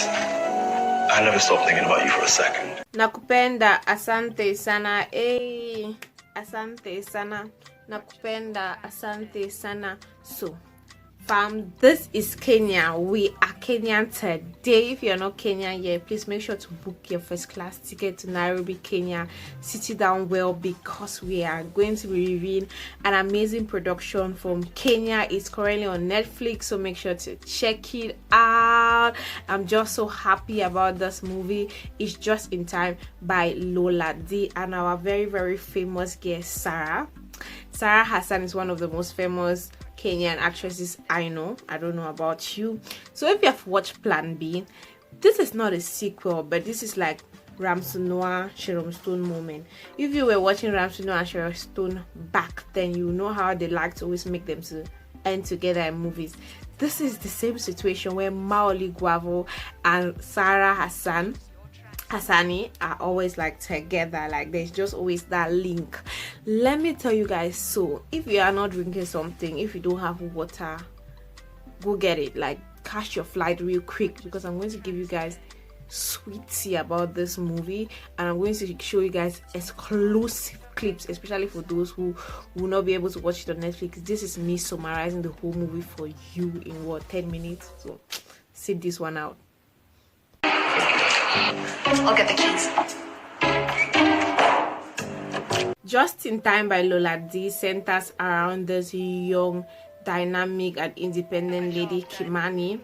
is, I never stopped thinking about you for a second. Nakupenda, asante sana. Asante sana. Nakupenda, asante sana. So, fam, this is Kenya. We are Kenyan today. If you're not Kenyan yet, please make sure to book your first class ticket to Nairobi, Kenya. Sit down well, because we are going to be reviewing an amazing production from Kenya. It's currently on Netflix, so make sure to check it out. I'm just so happy about this movie. It's Just in Time by lowladee and our very, very famous guest, Sarah. Sarah Hassan is one of the most famous Kenyan actresses I know. I don't know about you. So if you have watched Plan B, this is not a sequel, but this is like Ramsey Noah, Sharon Stone moment. If you were watching Ramsey Noah and Sharon Stone back then, you know how they like to always make them to end together in movies. This is the same situation where Maoli Guavo and Sarah Hassani are always like together, like there's just always that link. Let me tell you guys, so if you are not drinking something, if you don't have water, go get it, like catch your flight real quick, because I'm going to give you guys sweet tea about this movie, and I'm going to show you guys exclusive clips, especially for those who will not be able to watch it on Netflix. This is me summarizing the whole movie for you in what, 10 minutes, so sit this one out. I'll get the keys. Just in Time by lowladee centers around this young, dynamic and independent lady, Kimani.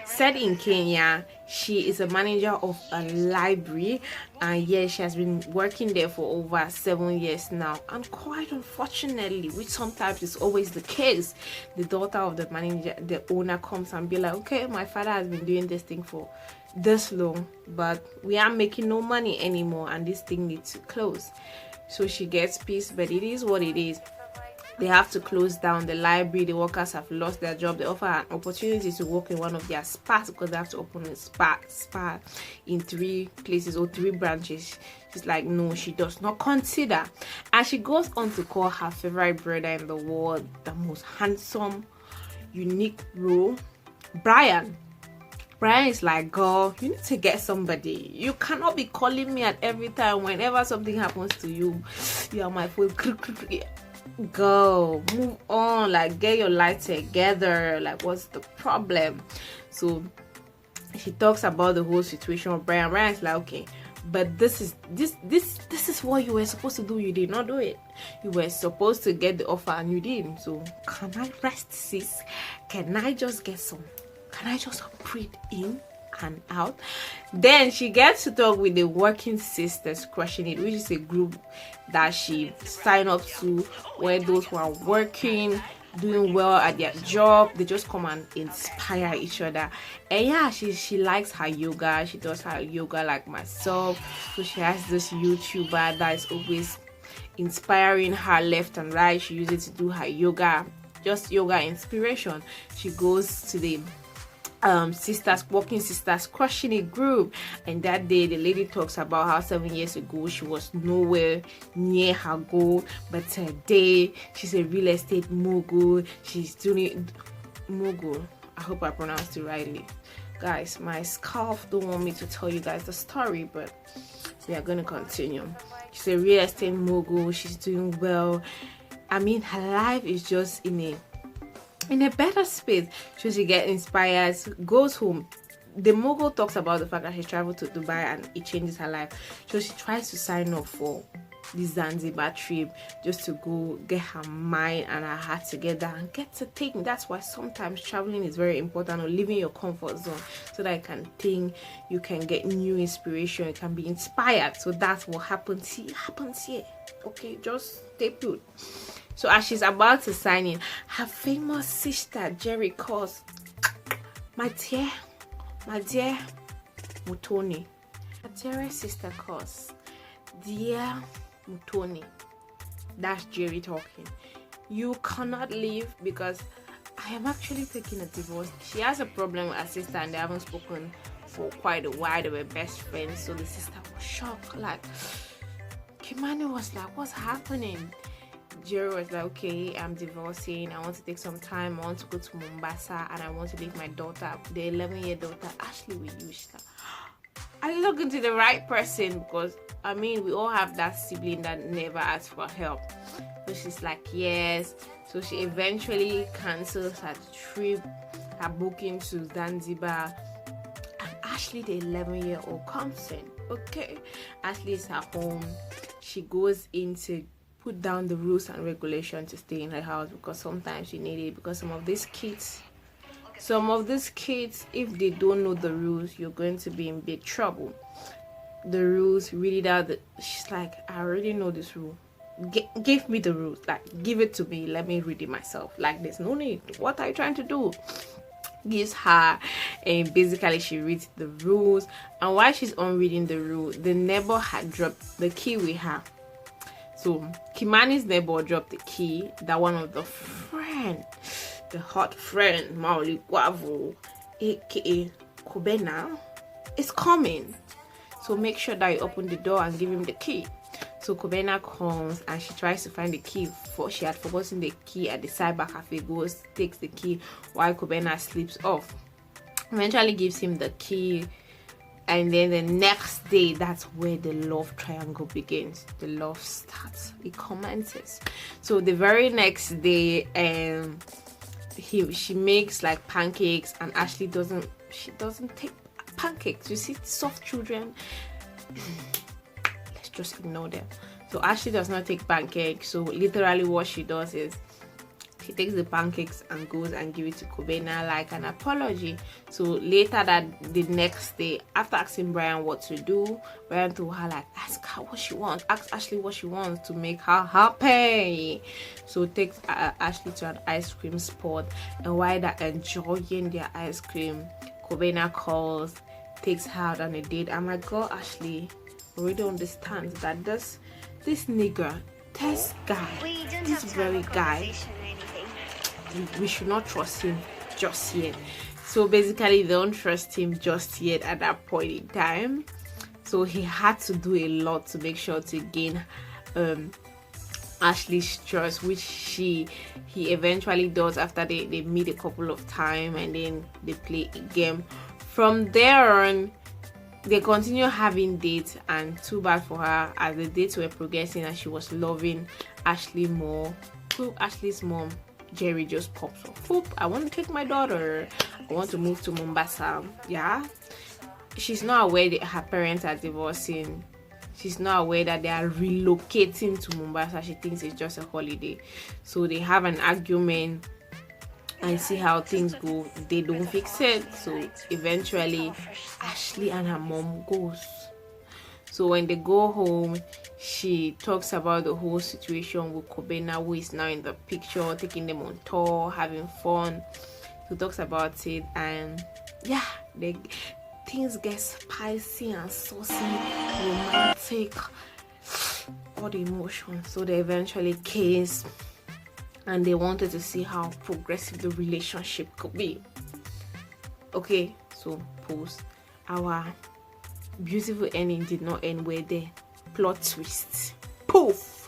Set in Kenya, she is a manager of a library, and yes, she has been working there for over 7 years now. And quite unfortunately, which sometimes is always the case, the daughter of the manager, the owner, comes and be like, okay, my father has been doing this thing for this long, but we are making no money anymore and this thing needs to close. So she gets pissed, but it is what it is. They have to close down the library. The workers have lost their job. They offer an opportunity to work in one of their spas, because they have to open a spa in 3 places or 3 branches. She's like, no, she does not consider. And she goes on to call her favorite brother in the world, the most handsome, unique role, Brian. Brian is like, girl, you need to get somebody. You cannot be calling me at every time. Whenever something happens to you, you are my phone. Girl, move on, like get your life together, like what's the problem? So she talks about the whole situation of Brian. Brian's like, okay, but this is what you were supposed to do. You did not do it. You were supposed to get the offer and you didn't. So can I rest, sis? Can I just get some? Can I just breathe in and out? Then she gets to talk with the Working Sisters Crushing It, which is a group that she signed up to, where those who are working, doing well at their job, they just come and inspire each other. And yeah, she likes her yoga. She does her yoga like myself. So she has this YouTuber that is always inspiring her left and right. She uses it to do her yoga, just yoga inspiration. She goes to the Working Sisters Crushing It group, and that day the lady talks about how 7 years ago she was nowhere near her goal, but today she's a real estate mogul. She's doing mogul. I hope I pronounced it rightly, guys. My scarf don't want me to tell you guys the story, but we are gonna continue. She's a real estate mogul. She's doing well. I mean, her life is just in a better space. So she gets inspired, goes home. The mogul talks about the fact that she traveled to Dubai and it changes her life. So she tries to sign up for the Zanzibar trip, just to go get her mind and her heart together and get to think. That's why sometimes traveling is very important, or leaving your comfort zone, so that you can think, you can get new inspiration, you can be inspired. So that's what happens here. Okay, just stay put. So as she's about to sign in, her famous sister Jerry calls, my dear Mutoni. Her dearest sister calls, dear Mutoni. That's Jerry talking. You cannot leave, because I am actually taking a divorce. She has a problem with her sister and they haven't spoken for quite a while. They were best friends. So the sister was shocked. Like, Kimani was like, what's happening? Jerry was like, okay, I'm divorcing, I want to take some time, I want to go to Mombasa, and I want to leave my daughter, the 11-year daughter, Ashley, with you. She's like, I look into the right person, because I mean, we all have that sibling that never asks for help. So she's like, yes. So she eventually cancels her trip, her booking to Zanzibar, and Ashley, the 11-year-old, comes in. Okay, Ashley is at home. She goes in to put down the rules and regulations to stay in her house, because sometimes you need it, because some of these kids, if they don't know the rules, you're going to be in big trouble. The rules, read it out. She's like, I already know this rule. Give me the rules. Like, give it to me. Let me read it myself. Like, there's no need. What are you trying to do? Gives her, and basically she reads the rules. And while she's on reading the rule, the neighbor had dropped the key with her. So Kimani's neighbor dropped the key that one of the hot friend, Mauli Guavo, aka Kobena, is coming. So make sure that you open the door and give him the key. So Kobena comes and she tries to find the key. She had forgotten the key at the cyber cafe. Goes, takes the key while Kobena sleeps off. Eventually gives him the key. And then the next day, that's where the love triangle begins. The love starts. It commences. So the very next day, she makes like pancakes, and Ashley doesn't take pancakes. You see, soft children, let's just ignore them. So Ashley does not take pancakes. So literally what she does is she takes the pancakes and goes and give it to Kobena like an apology. So later the next day, after asking Brian what to do, Brian told her like, ask her what she wants, ask Ashley what she wants to make her happy. So takes Ashley to an ice cream spot, and while they're enjoying their ice cream, Kobena calls, takes her out on a date. And my girl Ashley already understands that this nigga, this guy, this very guy, we should not trust him just yet. So basically they don't trust him just yet at that point in time. So he had to do a lot to make sure to gain Ashley's trust, which he eventually does after they meet a couple of times and then they play a game. From there on, they continue having dates, and too bad for her, as the dates were progressing and she was loving Ashley more. So Ashley's mom, Jerry, just pops up. Whoop, I want to take my daughter. I want to move to Mombasa. Yeah. She's not aware that her parents are divorcing. She's not aware that they are relocating to Mombasa. She thinks it's just a holiday. So they have an argument and see how things go. They don't fix it. So eventually Ashley and her mom goes. So when they go home, she talks about the whole situation with Kobena, who is now in the picture, taking them on tour, having fun. She talks about it, and yeah, things get spicy and saucy, romantic, all the emotions. So they eventually kiss, and they wanted to see how progressive the relationship could be. Okay, so pause. Our beautiful ending did not end where the plot twist. Poof!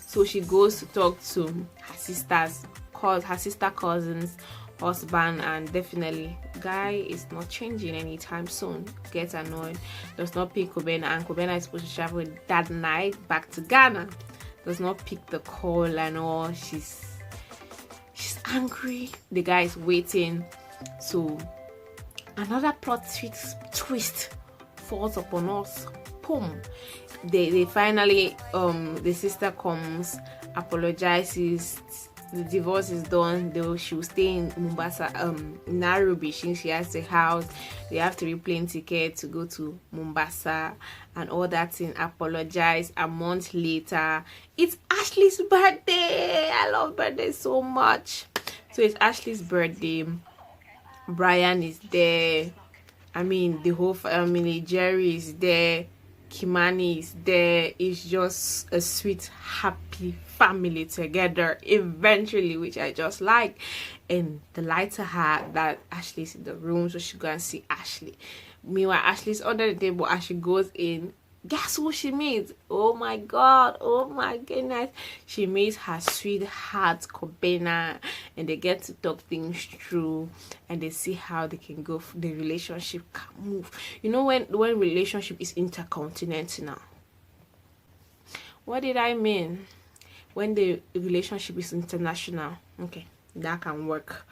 So she goes to talk to her sisters, her sister cousins, husband, and definitely guy is not changing anytime soon. Gets annoyed, does not pick Kobena, and Kobena is supposed to travel that night back to Ghana. Does not pick the call and all. She's angry. The guy is waiting. So another plot twist falls upon us. Boom. They finally the sister comes, apologizes, the divorce is done. She will stay in Mombasa, Nairobi, since she has a house. They have to replane ticket to go to Mombasa and all that thing. Apologize. A month later, it's Ashley's birthday. I love birthdays so much. So it's Ashley's birthday. Brian is there. I mean, the whole family. Jerry is there. Kimani is there. It's just a sweet, happy family together eventually, which I just like. And the lights are hot that Ashley's in the room, so she go and see Ashley. Meanwhile, Ashley's under the table. As she goes in, Guess who she meets? Oh my god, oh my goodness. She meets her sweetheart Kobena, and they get to talk things through, and they see how they can go, the relationship can move. You know, when relationship is intercontinental. What did I mean? When the relationship is international, okay, that can work.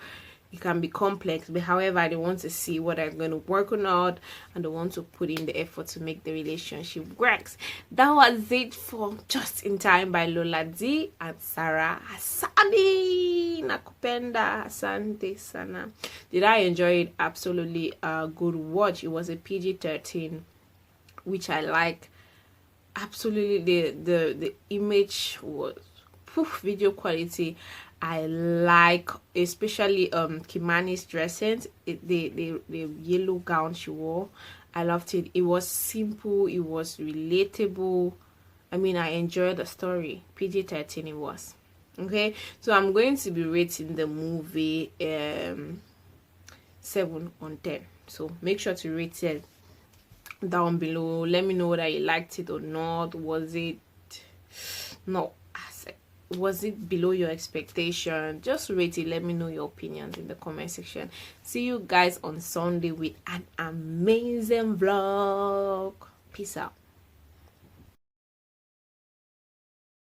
It can be complex, but however, they want to see what I'm going to work on out, and they want to put in the effort to make the relationship work. That was it for Just in Time by lowladee and Sarah Hassani. Nakupenda, asante sana. Did I enjoy it? Absolutely a good watch. It was a PG-13, which I like. Absolutely, the image was video quality. I like, especially Kimani's dressing, the yellow gown she wore. I loved it. It was simple, it was relatable. I mean, I enjoyed the story. PG-13 it was. Okay, so I'm going to be rating the movie 7 on 10. So make sure to rate it down below. Let me know whether you liked it or not. Was it below your expectation? Just rate it. Let me know your opinions in the comment section. See you guys on Sunday with an amazing vlog. Peace out.